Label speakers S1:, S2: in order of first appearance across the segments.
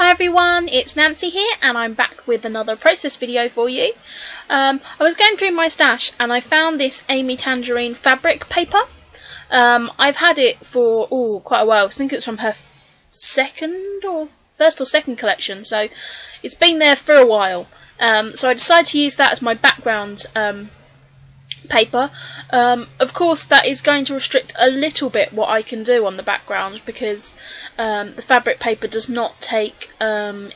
S1: Hi everyone, it's Nancy here and I'm back with another process video for you. I was going through my stash and I found this Amy Tangerine Fabric Paper. I've had it for quite a while. I think it's from her first or second collection, so it's been there for a while. So I decided to use that as my background paper. Of course that is going to restrict a little bit what I can do on the background because the fabric paper does not take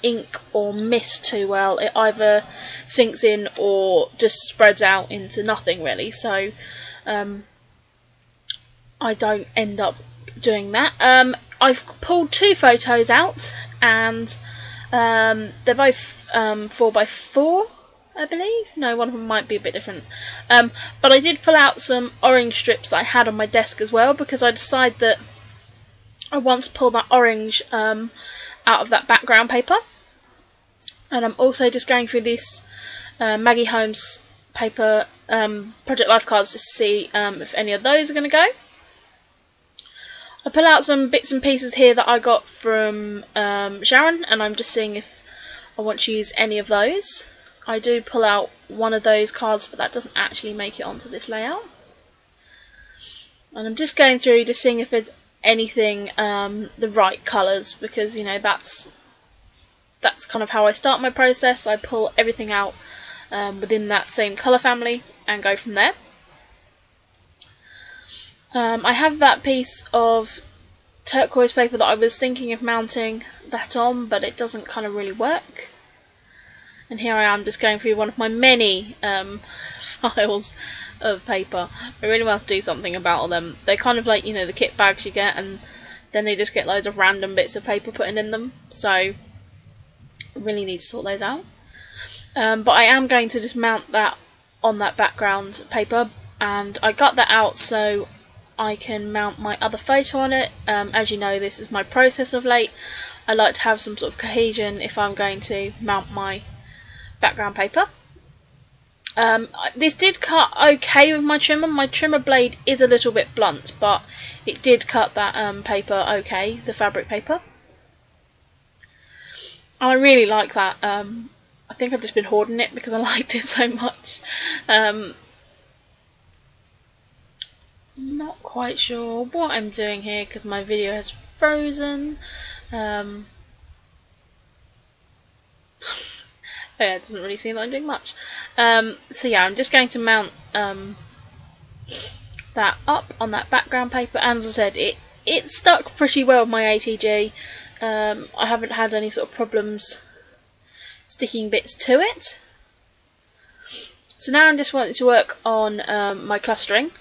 S1: ink or mist too well. It either sinks in or just spreads out into nothing really, so I don't end up doing that. I've pulled two photos out and they're both 4x4. I believe. No, one of them might be a bit different. But I did pull out some orange strips that I had on my desk as well because I decided that I want to pull that orange out of that background paper. And I'm also just going through this Maggie Holmes paper Project Life cards just to see if any of those are going to go. I pull out some bits and pieces here that I got from Sharon, and I'm just seeing if I want to use any of those. I do pull out one of those cards, but that doesn't actually make it onto this layout. And I'm just going through, just seeing if there's anything the right colours, because you know that's kind of how I start my process. I pull everything out within that same colour family and go from there. I have that piece of turquoise paper that I was thinking of mounting that on, but it doesn't kind of really work. And here I am just going through one of my many files of paper. I really want to do something about them. They're kind of like, you know, the kit bags you get, and then they just get loads of random bits of paper put in them. So I really need to sort those out. But I am going to just mount that on that background paper, and I got that out so I can mount my other photo on it. As you know, this is my process of late. I like to have some sort of cohesion if I'm going to mount my background paper. This did cut okay with my trimmer. My trimmer blade is a little bit blunt, but it did cut that paper okay, the fabric paper. And I really like that. I think I've just been hoarding it because I liked it so much. Not quite sure what I'm doing here because my video has frozen. Yeah, it doesn't really seem like I'm doing much. So yeah, I'm just going to mount that up on that background paper. And as I said, it stuck pretty well with my ATG. I haven't had any sort of problems sticking bits to it. So now I'm just wanting to work on my clustering.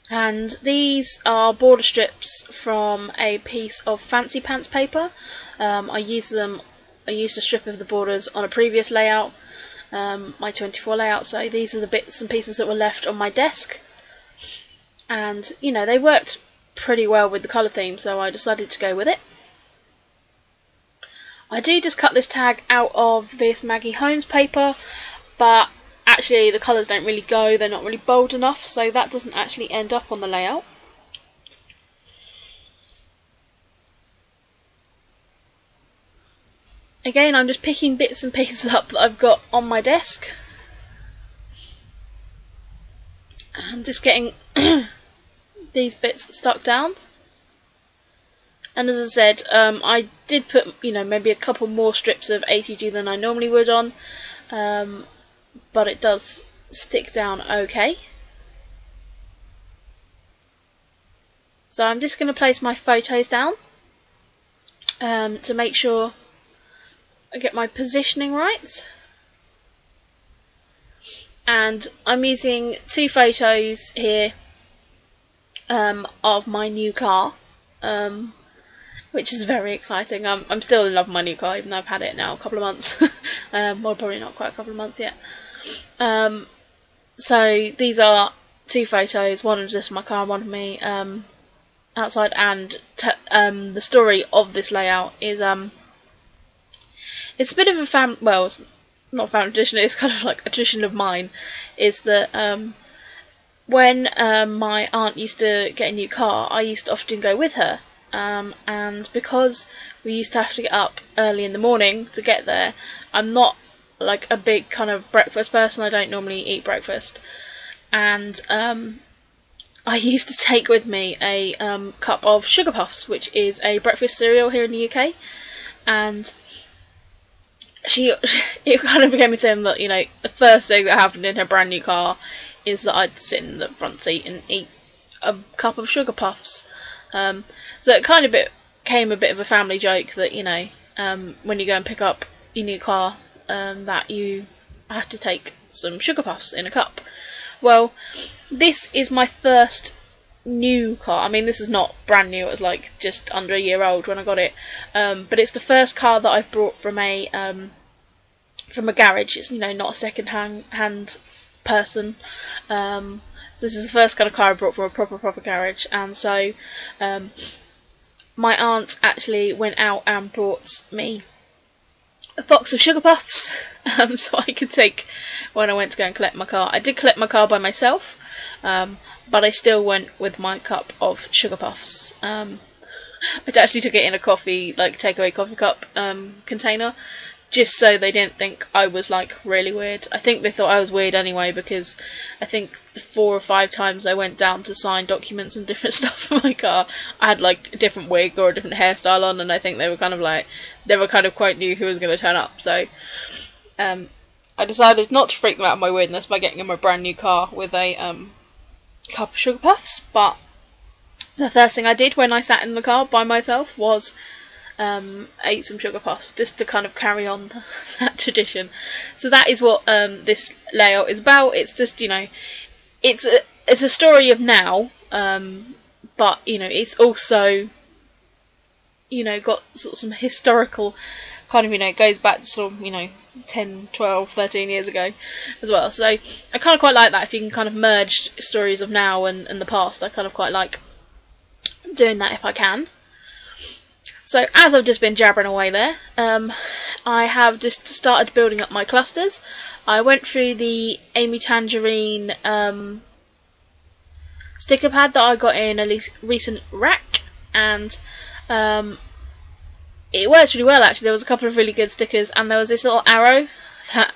S1: And these are border strips from a piece of Fancy Pants paper. I used a strip of the borders on a previous layout, my 24 layout, so these are the bits and pieces that were left on my desk. And, you know, they worked pretty well with the colour theme, so I decided to go with it. I do just cut this tag out of this Maggie Holmes paper, but actually the colours don't really go, they're not really bold enough, so that doesn't actually end up on the layout. Again, I'm just picking bits and pieces up that I've got on my desk and just getting these bits stuck down. And as I said, I did put, you know, maybe a couple more strips of ATG than I normally would on, but it does stick down okay. So I'm just going to place my photos down to make sure I get my positioning right. And I'm using two photos here of my new car, which is very exciting. I'm still in love with my new car, even though I've had it now a couple of months. Well, probably not quite a couple of months yet. So these are two photos, one of just my car, one of me outside, and the story of this layout is it's a bit of a well, it's not a family tradition, it's kind of like a tradition of mine, is that when my aunt used to get a new car, I used to often go with her, and because we used to have to get up early in the morning to get there, I'm not like a big kind of breakfast person. I don't normally eat breakfast, and I used to take with me a cup of Sugarpuffs, which is a breakfast cereal here in the UK, and it kind of became a thing that, you know, the first thing that happened in her brand new car is that I'd sit in the front seat and eat a cup of Sugarpuffs. So it kind of became a bit of a family joke that, you know, when you go and pick up your new car, that you have to take some Sugarpuffs in a cup. Well, this is my first new car. I mean, this is not brand new, it was like just under a year old when I got it, but it's the first car that I've brought from a garage. It's, you know, not a second-hand person. So this is the first kind of car I brought from a proper garage, and so my aunt actually went out and brought me a box of Sugarpuffs, so I could take when I went to go and collect my car. I did collect my car by myself, but I still went with my cup of Sugarpuffs. I actually took it in a coffee, like takeaway coffee cup container, just so they didn't think I was like really weird. I think they thought I was weird anyway, because I think the 4 or 5 times I went down to sign documents and different stuff in my car, I had like a different wig or a different hairstyle on, and I think they were kind of quite new who was going to turn up. So I decided not to freak them out of my weirdness by getting them a brand new car with a cup of Sugarpuffs. But the first thing I did when I sat in the car by myself was ate some Sugarpuffs, just to kind of carry on that tradition. So that is what this layout is about. It's just, you know, it's a story of now, but, you know, it's also, you know, got sort of some historical kind of, you know, it goes back to sort of, you know, 10, 12, 13 years ago as well. So I kind of quite like that. If you can kind of merge stories of now and the past, I kind of quite like doing that if I can. So as I've just been jabbering away there, I have just started building up my clusters. I went through the Amy Tangerine sticker pad that I got in a recent rack, and it works really well actually. There was a couple of really good stickers, and there was this little arrow that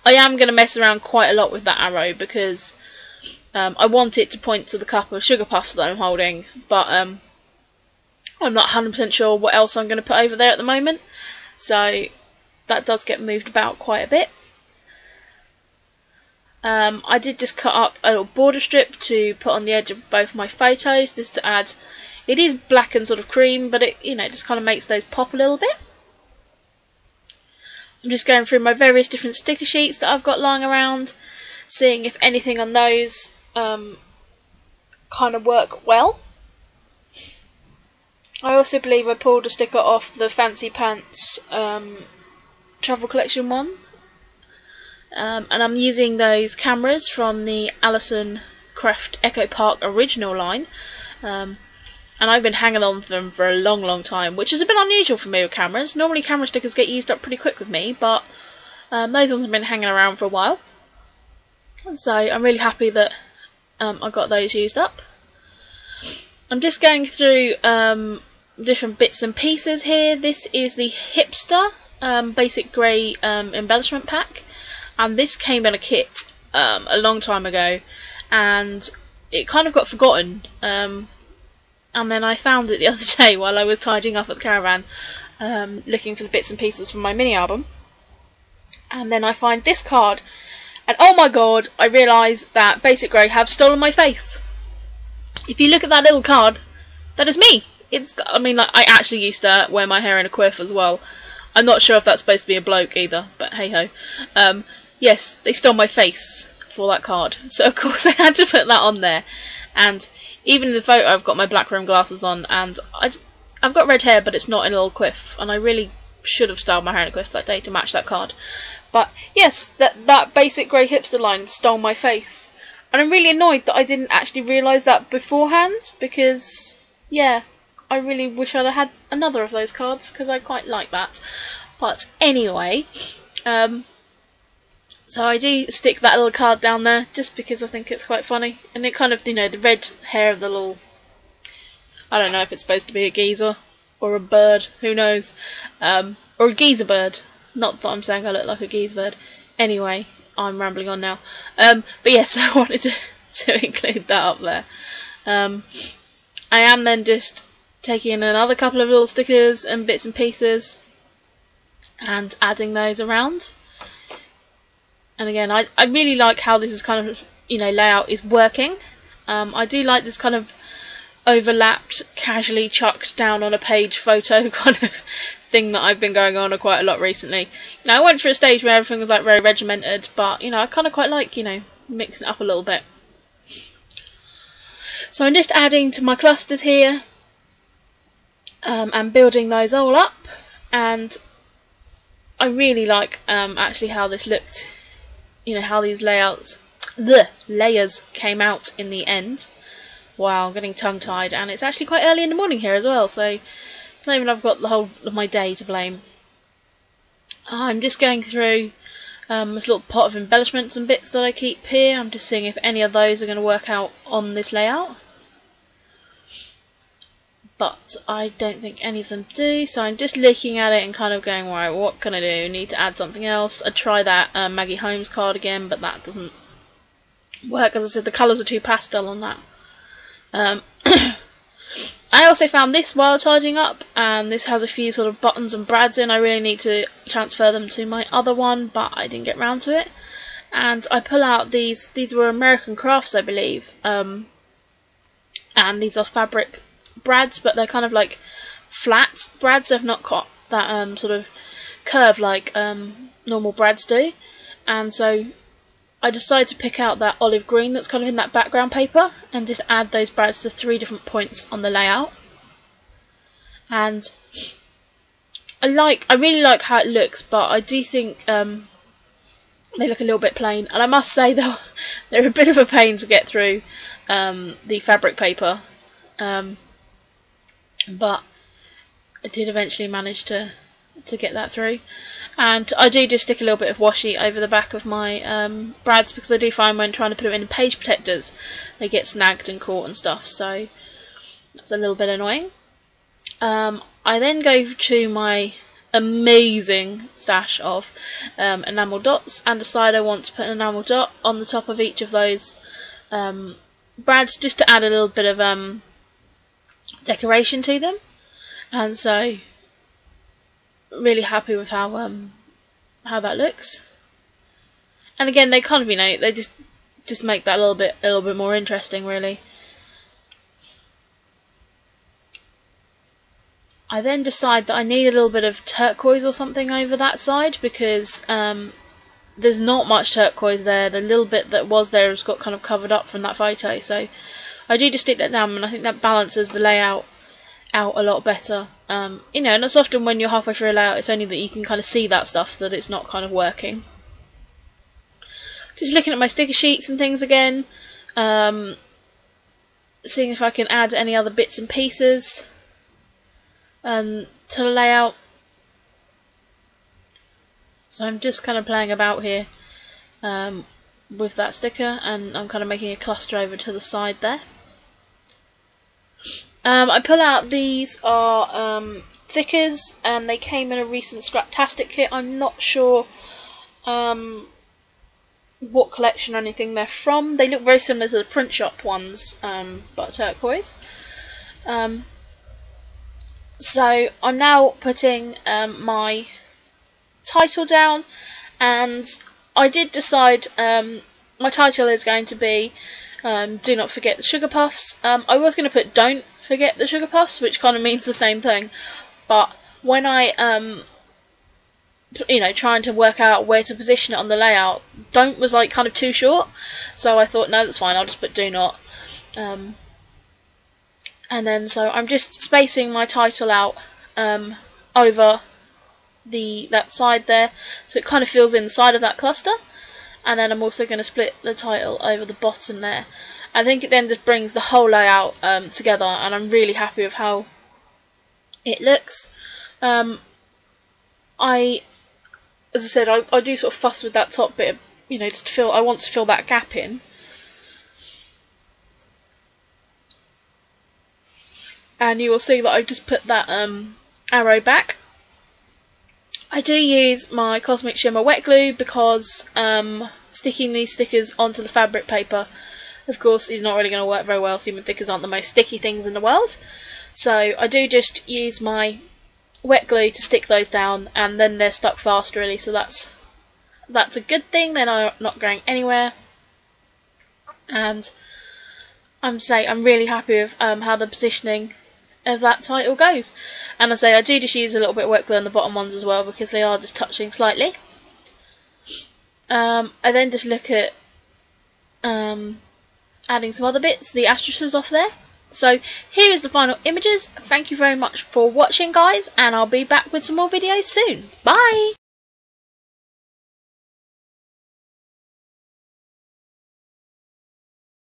S1: I am going to mess around quite a lot with, that arrow, because I want it to point to the cup of Sugarpuffs that I'm holding, but I'm not 100% sure what else I'm going to put over there at the moment, so that does get moved about quite a bit. I did just cut up a little border strip to put on the edge of both my photos, just to add. It is black and sort of cream, but it, you know, just kind of makes those pop a little bit. I'm just going through my various different sticker sheets that I've got lying around, seeing if anything on those kind of work well. I also believe I pulled a sticker off the Fancy Pants travel collection one. And I'm using those cameras from the Alison Craft Echo Park original line. And I've been hanging on to them for a long time, which is a bit unusual for me with cameras. Normally camera stickers get used up pretty quick with me, but those ones have been hanging around for a while. And so I'm really happy that I got those used up. I'm just going through different bits and pieces here. This is the Hipster Basic Grey embellishment pack, and this came in a kit a long time ago, and it kind of got forgotten, and then I found it the other day while I was tidying up at the caravan, looking for the bits and pieces from my mini album, and then I find this card, and oh my god, I realise that Basic Grey have stolen my face. If you look at that little card, that is me. I mean, like, I actually used to wear my hair in a quiff as well. I'm not sure if that's supposed to be a bloke either, but hey ho. Yes, they stole my face for that card, so of course I had to put that on there. And even in the photo, I've got my black rimmed glasses on, and I've got red hair, but it's not in a little quiff, and I really should have styled my hair in a quiff that day to match that card. But yes, that Basic Grey Hipster line stole my face, and I'm really annoyed that I didn't actually realise that beforehand, because yeah, I really wish I'd have had another of those cards, because I quite like that. But anyway, so I do stick that little card down there, just because I think it's quite funny. And it kind of, you know, the red hair of the little... I don't know if it's supposed to be a geezer or a bird, who knows, or a geezer bird. Not that I'm saying I look like a geezer bird. Anyway, I'm rambling on now. But yes, I wanted to include that up there. I am then just taking another couple of little stickers and bits and pieces and adding those around. And again, I really like how this is kind of, layout is working. I do like this kind of overlapped, casually chucked down on a page photo kind of thing that I've been going on quite a lot recently. I went through a stage where everything was like very regimented, but I kind of quite like, mixing it up a little bit. So I'm just adding to my clusters here, and building those all up, and I really like actually how this looked, how these layers came out in the end. Wow, I'm getting tongue-tied, and it's actually quite early in the morning here as well, so it's not even I've got the whole of my day to blame. I'm just going through this little pot of embellishments and bits that I keep here. I'm just seeing if any of those are going to work out on this layout. But I don't think any of them do, so I'm just looking at it and kind of going, right, what can I do? Need to add something else. I'd try that Maggie Holmes card again, but that doesn't work. As I said, the colours are too pastel on that. I also found this while tidying up, and this has a few sort of buttons and brads in. I really need to transfer them to my other one, but I didn't get round to it. And I pull out these were American Crafts, I believe, and these are fabric brads, but they're kind of like flat brads. They've not got that sort of curve like normal brads do, and so I decided to pick out that olive green that's kind of in that background paper and just add those brads to 3 different points on the layout. And I really like how it looks, but I do think they look a little bit plain, and I must say though they're a bit of a pain to get through the fabric paper. But I did eventually manage to get that through, and I do just stick a little bit of washi over the back of my brads, because I do find when trying to put them in page protectors they get snagged and caught and stuff, so that's a little bit annoying. I then go to my amazing stash of enamel dots and decide I want to put an enamel dot on the top of each of those brads, just to add a little bit of decoration to them. And so really happy with how that looks. And again, they kind of, they just make that a little bit more interesting, really. I then decide that I need a little bit of turquoise or something over that side, because there's not much turquoise there. The little bit that was there has got kind of covered up from that photo, so I do just stick that down, and I think that balances the layout out a lot better. And it's often when you're halfway through a layout, it's only that you can kind of see that stuff, that it's not kind of working. Just looking at my sticker sheets and things again, seeing if I can add any other bits and pieces to the layout. So I'm just kind of playing about here with that sticker, and I'm kind of making a cluster over to the side there. I pull out, these are thickers, and they came in a recent Scraptastic kit. I'm not sure what collection or anything they're from. They look very similar to the print shop ones, but turquoise. So I'm now putting my title down, and I did decide my title is going to be Do Not Forget the Sugarpuffs. I was going to put Don't Forget the Sugarpuffs, which kind of means the same thing, but when I trying to work out where to position it on the layout, Don't was like kind of too short, so I thought, no, that's fine, I'll just put Do Not. And then so I'm just spacing my title out over that side there, so it kind of fills in the side of that cluster. And then I'm also going to split the title over the bottom there. I think it then just brings the whole layout together, and I'm really happy with how it looks. As I said, I do sort of fuss with that top bit, just I want to fill that gap in. and you will see that I've just put that arrow back. I do use my Cosmic Shimmer wet glue because sticking these stickers onto the fabric paper, of course, is not really going to work very well. Seaman thickers aren't the most sticky things in the world, so I do just use my wet glue to stick those down, and then they're stuck fast really, so that's a good thing. They're not going anywhere, and I'm really happy with how the positioning of that title goes. And I do just use a little bit of wet glue on the bottom ones as well, because they are just touching slightly. I then just look at adding some other bits, the asterisks off there. So here is the final images. Thank you very much for watching, guys, and I'll be back with some more videos soon. Bye!